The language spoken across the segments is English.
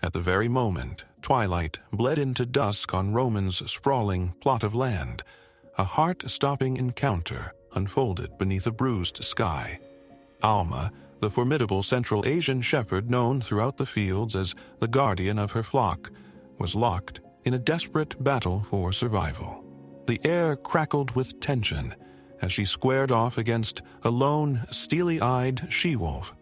At the very moment twilight bled into dusk on Roman's sprawling plot of land, a heart-stopping encounter unfolded beneath a bruised sky. Alma, the formidable Central Asian shepherd known throughout the fields as the guardian of her flock, was locked in a desperate battle for survival. The air crackled with tension as she squared off against a lone, steely-eyed she-wolf.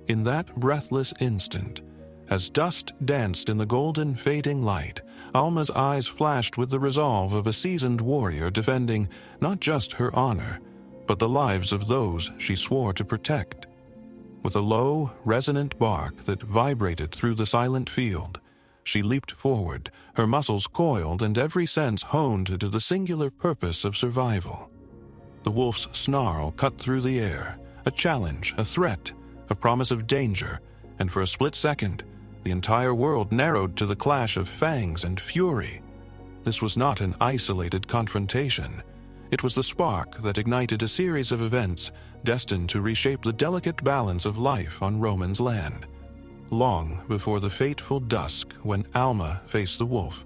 In that breathless instant, as dust danced in the golden fading light, Alma's eyes flashed with the resolve of a seasoned warrior defending not just her honor, but the lives of those she swore to protect. With a low, resonant bark that vibrated through the silent field, she leaped forward, her muscles coiled and every sense honed to the singular purpose of survival. The wolf's snarl cut through the air, a challenge, a threat, a promise of danger, and for a split second, the entire world narrowed to the clash of fangs and fury. This was not an isolated confrontation. It was the spark that ignited a series of events destined to reshape the delicate balance of life on Roman's land. Long before the fateful dusk when Alma faced the wolf,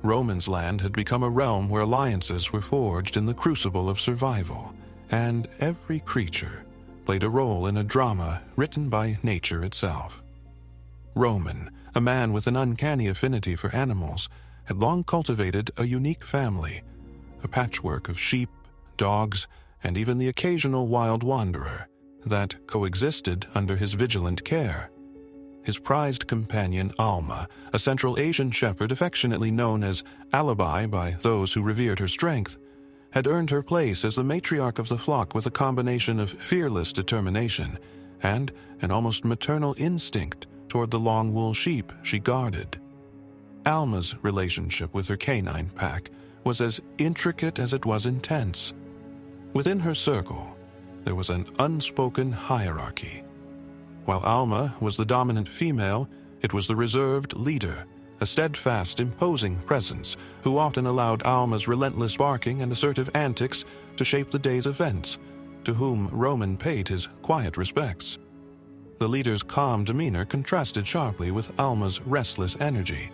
Roman's land had become a realm where alliances were forged in the crucible of survival, and every creature played a role in a drama written by nature itself. Roman, a man with an uncanny affinity for animals, had long cultivated a unique family, a patchwork of sheep, dogs, and even the occasional wild wanderer that coexisted under his vigilant care. His prized companion Alma, a Central Asian shepherd affectionately known as Alibi by those who revered her strength, had earned her place as the matriarch of the flock with a combination of fearless determination and an almost maternal instinct toward the long-wool sheep she guarded. Alma's relationship with her canine pack was as intricate as it was intense. Within her circle, there was an unspoken hierarchy. While Alma was the dominant female, it was the reserved leader, a steadfast, imposing presence who often allowed Alma's relentless barking and assertive antics to shape the day's events, to whom Roman paid his quiet respects. The leader's calm demeanor contrasted sharply with Alma's restless energy.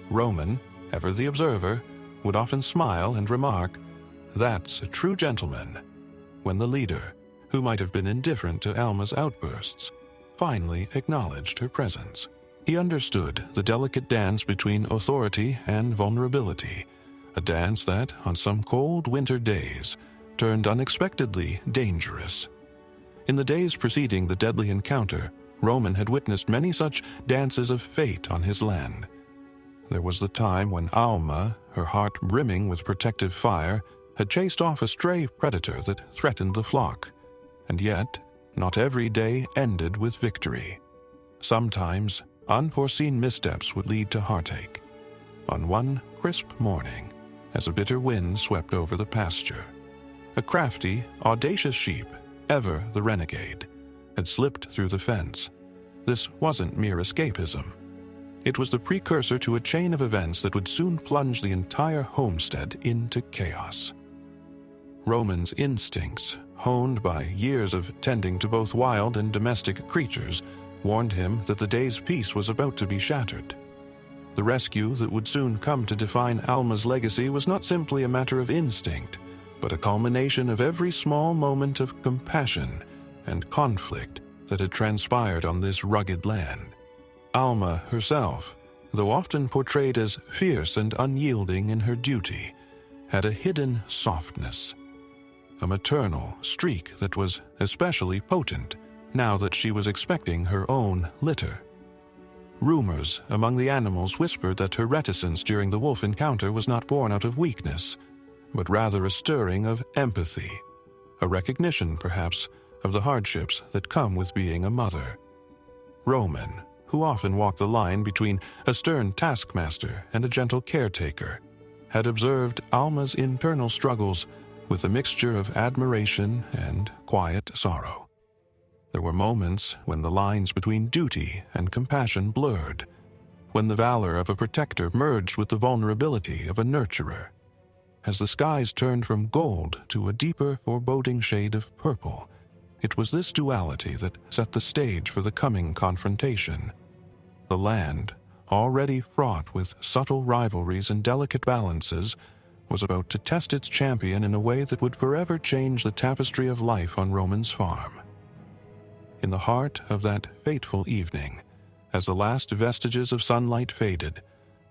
Roman, ever the observer, would often smile and remark, "That's a true gentleman," when the leader, who might have been indifferent to Alma's outbursts, finally acknowledged her presence. He understood the delicate dance between authority and vulnerability, a dance that, on some cold winter days, turned unexpectedly dangerous. In the days preceding the deadly encounter, Roman had witnessed many such dances of fate on his land. There was the time when Alma, her heart brimming with protective fire, had chased off a stray predator that threatened the flock. And yet, not every day ended with victory. Sometimes, unforeseen missteps would lead to heartache. On one crisp morning, as a bitter wind swept over the pasture, a crafty, audacious sheep, ever the renegade, had slipped through the fence. This wasn't mere escapism. It was the precursor to a chain of events that would soon plunge the entire homestead into chaos. Roman's instincts, honed by years of tending to both wild and domestic creatures, warned him that the day's peace was about to be shattered. The rescue that would soon come to define Alma's legacy was not simply a matter of instinct, but a culmination of every small moment of compassion and conflict that had transpired on this rugged land. Alma herself, though often portrayed as fierce and unyielding in her duty, had a hidden softness, a maternal streak that was especially potent now that she was expecting her own litter. Rumors among the animals whispered that her reticence during the wolf encounter was not born out of weakness, but rather a stirring of empathy, a recognition, perhaps, of the hardships that come with being a mother. Roman, who often walked the line between a stern taskmaster and a gentle caretaker, had observed Alma's internal struggles with a mixture of admiration and quiet sorrow. There were moments when the lines between duty and compassion blurred, when the valor of a protector merged with the vulnerability of a nurturer. As the skies turned from gold to a deeper, foreboding shade of purple, it was this duality that set the stage for the coming confrontation. The land, already fraught with subtle rivalries and delicate balances, was about to test its champion in a way that would forever change the tapestry of life on Roman's farm. In the heart of that fateful evening, as the last vestiges of sunlight faded,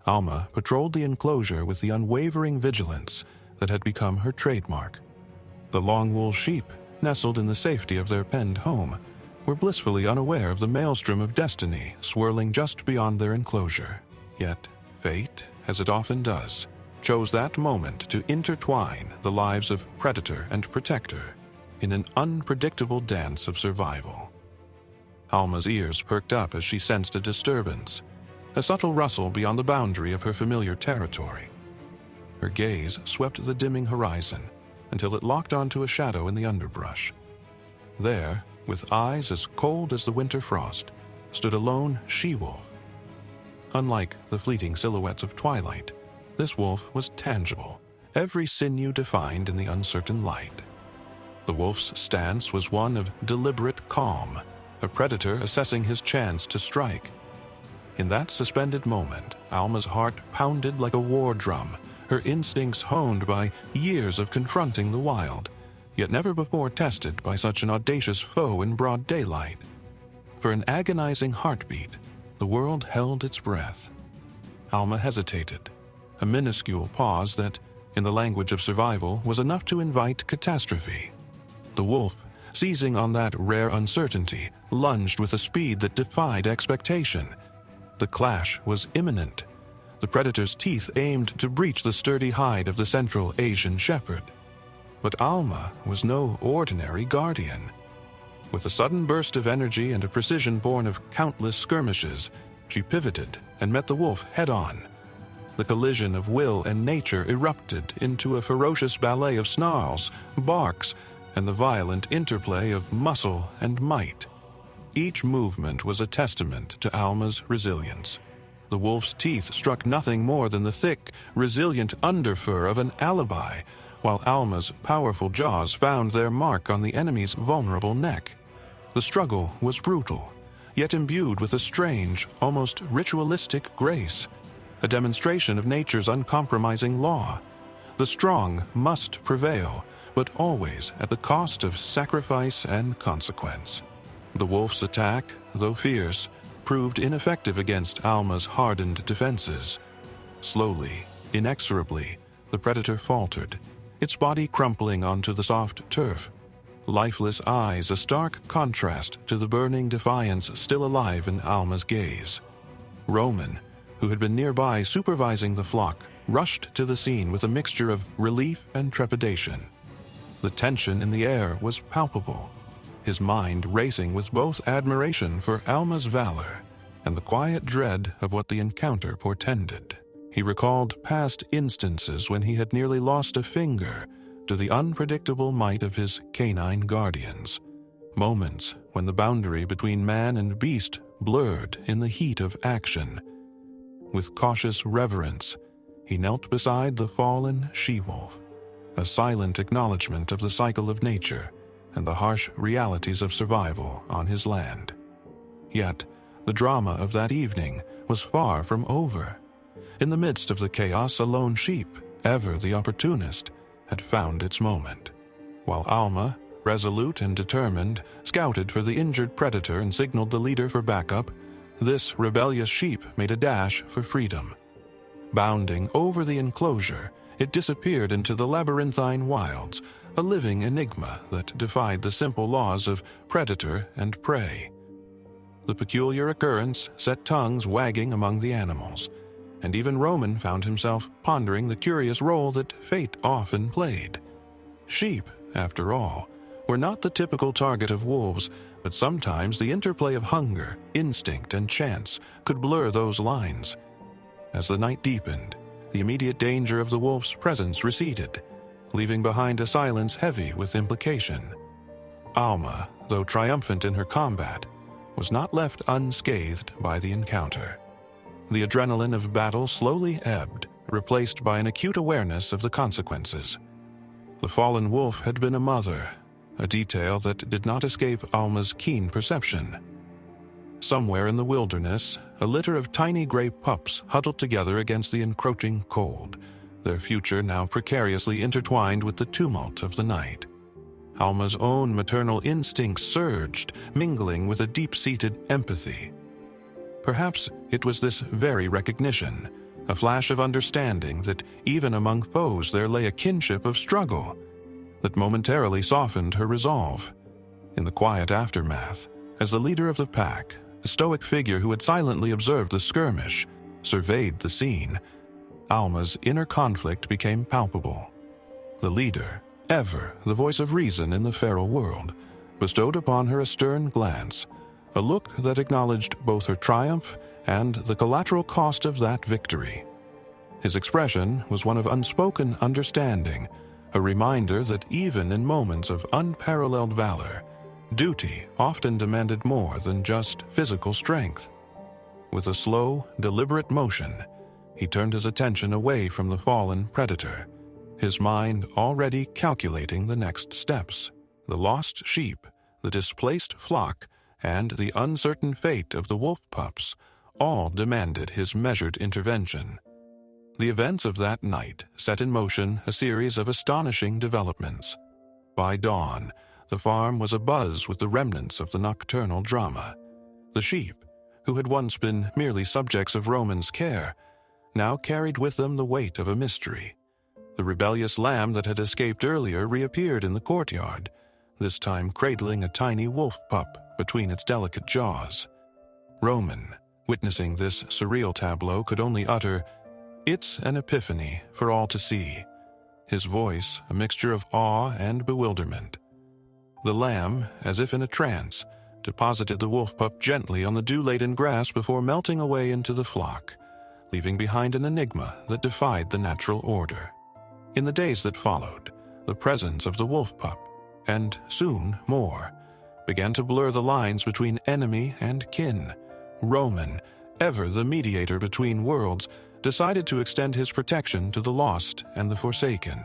Alma patrolled the enclosure with the unwavering vigilance that had become her trademark. The long-wool sheep, nestled in the safety of their penned home, were blissfully unaware of the maelstrom of destiny swirling just beyond their enclosure. Yet, fate, as it often does, chose that moment to intertwine the lives of predator and protector in an unpredictable dance of survival. Alma's ears perked up as she sensed a disturbance, a subtle rustle beyond the boundary of her familiar territory. Her gaze swept the dimming horizon until it locked onto a shadow in the underbrush. There, with eyes as cold as the winter frost, stood a lone she-wolf. Unlike the fleeting silhouettes of twilight, this wolf was tangible, every sinew defined in the uncertain light. The wolf's stance was one of deliberate calm, a predator assessing his chance to strike. In that suspended moment, Alma's heart pounded like a war drum, her instincts honed by years of confronting the wild, yet never before tested by such an audacious foe in broad daylight. For an agonizing heartbeat, the world held its breath. Alma hesitated, a minuscule pause that, in the language of survival, was enough to invite catastrophe. The wolf, seizing on that rare uncertainty, lunged with a speed that defied expectation. The clash was imminent. The predator's teeth aimed to breach the sturdy hide of the Central Asian shepherd. But Alma was no ordinary guardian. With a sudden burst of energy and a precision born of countless skirmishes, she pivoted and met the wolf head-on. The collision of will and nature erupted into a ferocious ballet of snarls, barks, and the violent interplay of muscle and might. Each movement was a testament to Alma's resilience. The wolf's teeth struck nothing more than the thick, resilient underfur of an alibi, while Alma's powerful jaws found their mark on the enemy's vulnerable neck. The struggle was brutal, yet imbued with a strange, almost ritualistic grace, a demonstration of nature's uncompromising law. The strong must prevail, but always at the cost of sacrifice and consequence. The wolf's attack, though fierce, proved ineffective against Alma's hardened defenses. Slowly, inexorably, the predator faltered, its body crumpling onto the soft turf, lifeless eyes a stark contrast to the burning defiance still alive in Alma's gaze. Roman, who had been nearby supervising the flock, rushed to the scene with a mixture of relief and trepidation. The tension in the air was palpable, his mind racing with both admiration for Alma's valor and the quiet dread of what the encounter portended. He recalled past instances when he had nearly lost a finger to the unpredictable might of his canine guardians, moments when the boundary between man and beast blurred in the heat of action. With cautious reverence, he knelt beside the fallen she-wolf, a silent acknowledgement of the cycle of nature and the harsh realities of survival on his land. Yet, the drama of that evening was far from over. In the midst of the chaos, a lone sheep, ever the opportunist, had found its moment. While Alma, resolute and determined, scouted for the injured predator and signaled the leader for backup, this rebellious sheep made a dash for freedom. Bounding over the enclosure, it disappeared into the labyrinthine wilds, a living enigma that defied the simple laws of predator and prey. The peculiar occurrence set tongues wagging among the animals, and even Roman found himself pondering the curious role that fate often played. Sheep, after all, were not the typical target of wolves, but sometimes the interplay of hunger, instinct, and chance could blur those lines. As the night deepened, the immediate danger of the wolf's presence receded, leaving behind a silence heavy with implication. Alma, though triumphant in her combat, was not left unscathed by the encounter. The adrenaline of battle slowly ebbed, replaced by an acute awareness of the consequences. The fallen wolf had been a mother, a detail that did not escape Alma's keen perception. Somewhere in the wilderness, a litter of tiny gray pups huddled together against the encroaching cold, their future now precariously intertwined with the tumult of the night. Alma's own maternal instincts surged, mingling with a deep-seated empathy. Perhaps it was this very recognition, a flash of understanding that even among foes there lay a kinship of struggle, that momentarily softened her resolve. In the quiet aftermath, as the leader of the pack, a stoic figure who had silently observed the skirmish, surveyed the scene, Alma's inner conflict became palpable. The leader, ever the voice of reason in the feral world, bestowed upon her a stern glance, a look that acknowledged both her triumph and the collateral cost of that victory. His expression was one of unspoken understanding, a reminder that even in moments of unparalleled valor, duty often demanded more than just physical strength. With a slow, deliberate motion, he turned his attention away from the fallen predator, his mind already calculating the next steps. The lost sheep, the displaced flock, and the uncertain fate of the wolf pups all demanded his measured intervention. The events of that night set in motion a series of astonishing developments. By dawn, the farm was abuzz with the remnants of the nocturnal drama. The sheep, who had once been merely subjects of Roman's care, now carried with them the weight of a mystery. The rebellious lamb that had escaped earlier reappeared in the courtyard, this time cradling a tiny wolf pup between its delicate jaws. Roman, witnessing this surreal tableau, could only utter, "It's an epiphany for all to see," his voice a mixture of awe and bewilderment. The lamb, as if in a trance, deposited the wolf pup gently on the dew-laden grass before melting away into the flock, leaving behind an enigma that defied the natural order. In the days that followed, the presence of the wolf pup, and soon more, began to blur the lines between enemy and kin. Roman, ever the mediator between worlds, decided to extend his protection to the lost and the forsaken.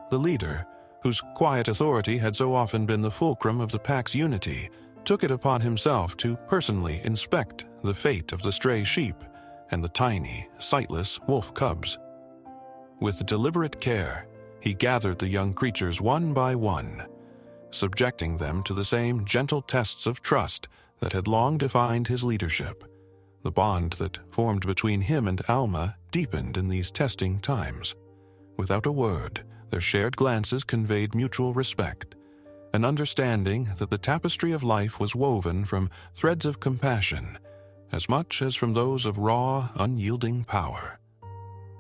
The leader, whose quiet authority had so often been the fulcrum of the pack's unity, took it upon himself to personally inspect the fate of the stray sheep and the tiny, sightless wolf cubs. With deliberate care, he gathered the young creatures one by one, subjecting them to the same gentle tests of trust that had long defined his leadership. The bond that formed between him and Alma deepened in these testing times. Without a word, their shared glances conveyed mutual respect, an understanding that the tapestry of life was woven from threads of compassion, as much as from those of raw, unyielding power.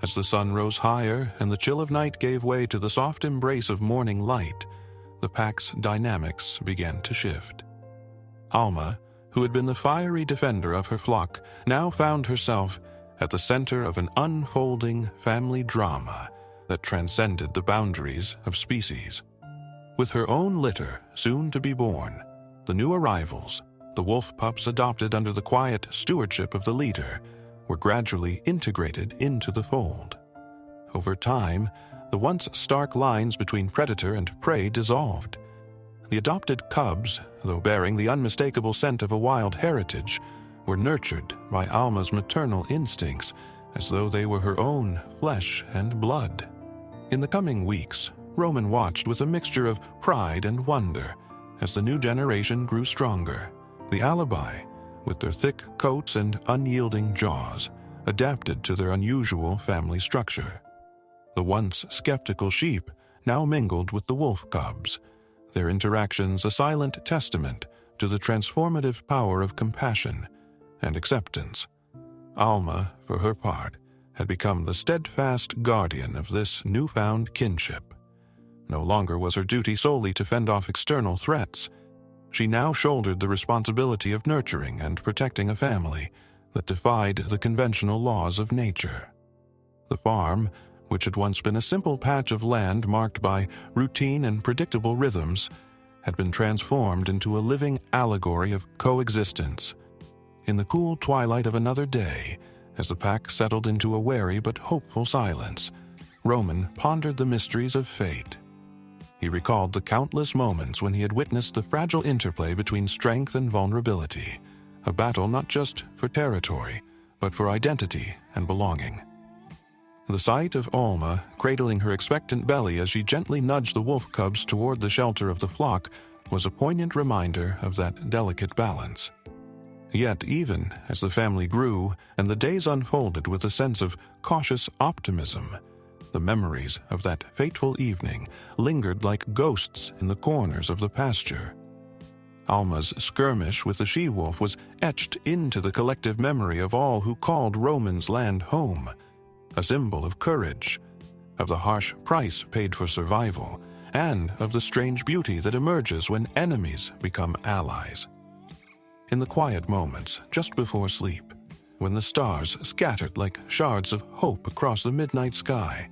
As the sun rose higher and the chill of night gave way to the soft embrace of morning light, the pack's dynamics began to shift. Alma, who had been the fiery defender of her flock, now found herself at the center of an unfolding family drama that transcended the boundaries of species. With her own litter soon to be born, the new arrivals, the wolf pups adopted under the quiet stewardship of the leader, were gradually integrated into the fold. Over time, the once stark lines between predator and prey dissolved. The adopted cubs, though bearing the unmistakable scent of a wild heritage, were nurtured by Alma's maternal instincts as though they were her own flesh and blood. In the coming weeks, Roman watched with a mixture of pride and wonder as the new generation grew stronger. The alibi, with their thick coats and unyielding jaws, adapted to their unusual family structure. The once skeptical sheep now mingled with the wolf cubs, their interactions a silent testament to the transformative power of compassion and acceptance. Alma, for her part, had become the steadfast guardian of this newfound kinship. No longer was her duty solely to fend off external threats. She now shouldered the responsibility of nurturing and protecting a family that defied the conventional laws of nature. The farm, which had once been a simple patch of land marked by routine and predictable rhythms, had been transformed into a living allegory of coexistence. In the cool twilight of another day, as the pack settled into a wary but hopeful silence, Roman pondered the mysteries of fate. He recalled the countless moments when he had witnessed the fragile interplay between strength and vulnerability, a battle not just for territory, but for identity and belonging. The sight of Alma cradling her expectant belly as she gently nudged the wolf cubs toward the shelter of the flock was a poignant reminder of that delicate balance. Yet even as the family grew and the days unfolded with a sense of cautious optimism, the memories of that fateful evening lingered like ghosts in the corners of the pasture. Alma's skirmish with the she-wolf was etched into the collective memory of all who called Roman's land home, a symbol of courage, of the harsh price paid for survival, and of the strange beauty that emerges when enemies become allies. In the quiet moments just before sleep, when the stars scattered like shards of hope across the midnight sky,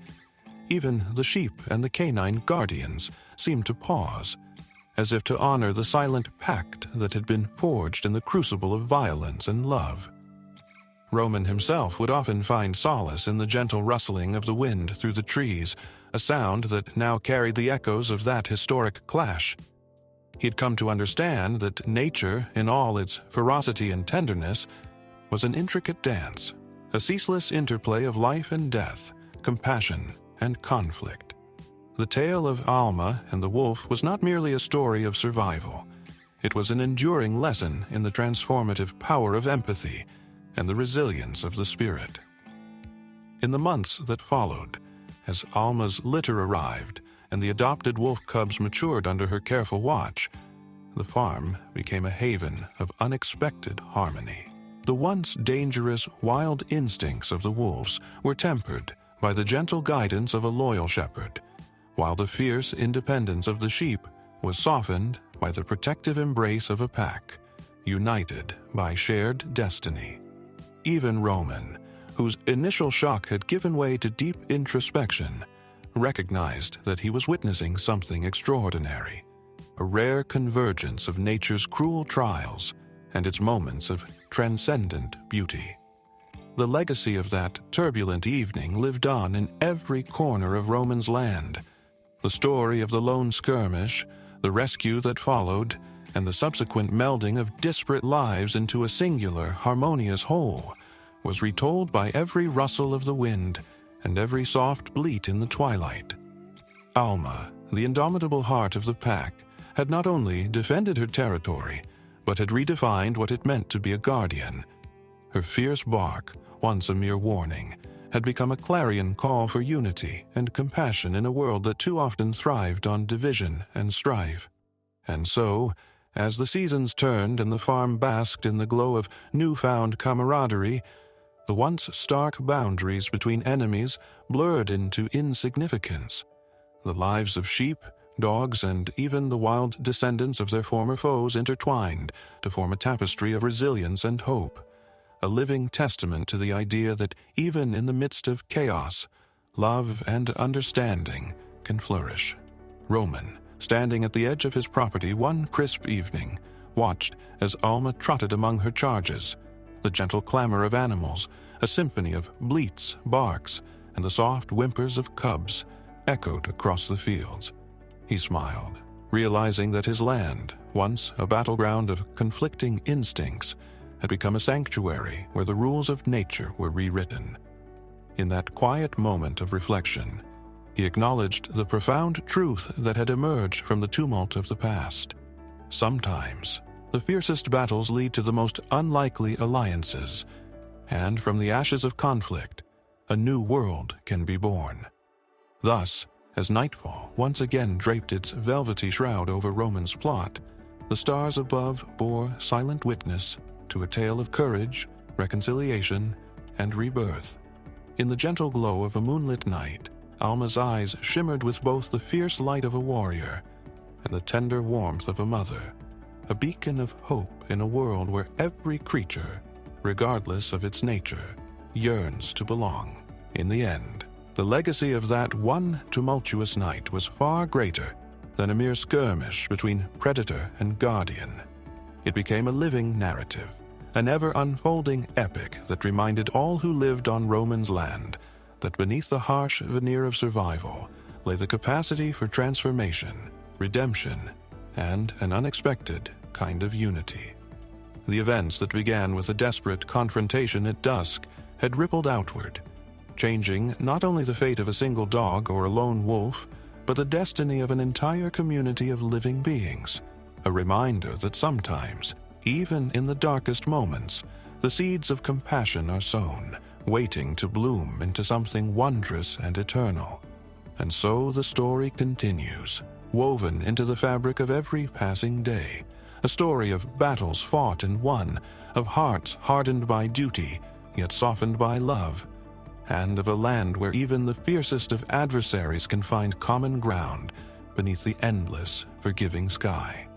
even the sheep and the canine guardians seemed to pause, as if to honor the silent pact that had been forged in the crucible of violence and love. Roman himself would often find solace in the gentle rustling of the wind through the trees, a sound that now carried the echoes of that historic clash. He had come to understand that nature, in all its ferocity and tenderness, was an intricate dance, a ceaseless interplay of life and death, compassion and conflict. The tale of Alma and the wolf was not merely a story of survival. It was an enduring lesson in the transformative power of empathy and the resilience of the spirit. In the months that followed, as Alma's litter arrived and the adopted wolf cubs matured under her careful watch, the farm became a haven of unexpected harmony. The once dangerous, wild instincts of the wolves were tempered by the gentle guidance of a loyal shepherd, while the fierce independence of the sheep was softened by the protective embrace of a pack, united by shared destiny. Even Roman, whose initial shock had given way to deep introspection, recognized that he was witnessing something extraordinary, a rare convergence of nature's cruel trials and its moments of transcendent beauty. The legacy of that turbulent evening lived on in every corner of Roman's land. The story of the lone skirmish, the rescue that followed, and the subsequent melding of disparate lives into a singular, harmonious whole was retold by every rustle of the wind and every soft bleat in the twilight. Alma, the indomitable heart of the pack, had not only defended her territory, but had redefined what it meant to be a guardian. Her fierce bark, once a mere warning, had become a clarion call for unity and compassion in a world that too often thrived on division and strife. And so, as the seasons turned and the farm basked in the glow of newfound camaraderie, the once stark boundaries between enemies blurred into insignificance. The lives of sheep, dogs, and even the wild descendants of their former foes intertwined to form a tapestry of resilience and hope, a living testament to the idea that even in the midst of chaos, love and understanding can flourish. Roman, standing at the edge of his property one crisp evening, watched as Alma trotted among her charges, the gentle clamor of animals, a symphony of bleats, barks, and the soft whimpers of cubs echoed across the fields. He smiled, realizing that his land, once a battleground of conflicting instincts, had become a sanctuary where the rules of nature were rewritten. In that quiet moment of reflection, he acknowledged the profound truth that had emerged from the tumult of the past. Sometimes, the fiercest battles lead to the most unlikely alliances, and from the ashes of conflict, a new world can be born. Thus, as nightfall once again draped its velvety shroud over Roman's plot, the stars above bore silent witness to a tale of courage, reconciliation, and rebirth. In the gentle glow of a moonlit night, Alma's eyes shimmered with both the fierce light of a warrior and the tender warmth of a mother, a beacon of hope in a world where every creature, regardless of its nature, yearns to belong. In the end, the legacy of that one tumultuous night was far greater than a mere skirmish between predator and guardian. It became a living narrative, an ever-unfolding epic that reminded all who lived on Roman's land that beneath the harsh veneer of survival lay the capacity for transformation, redemption, and an unexpected kind of unity. The events that began with a desperate confrontation at dusk had rippled outward, changing not only the fate of a single dog or a lone wolf, but the destiny of an entire community of living beings. A reminder that sometimes, even in the darkest moments, the seeds of compassion are sown, waiting to bloom into something wondrous and eternal. And so the story continues, woven into the fabric of every passing day, a story of battles fought and won, of hearts hardened by duty, yet softened by love, and of a land where even the fiercest of adversaries can find common ground beneath the endless, forgiving sky.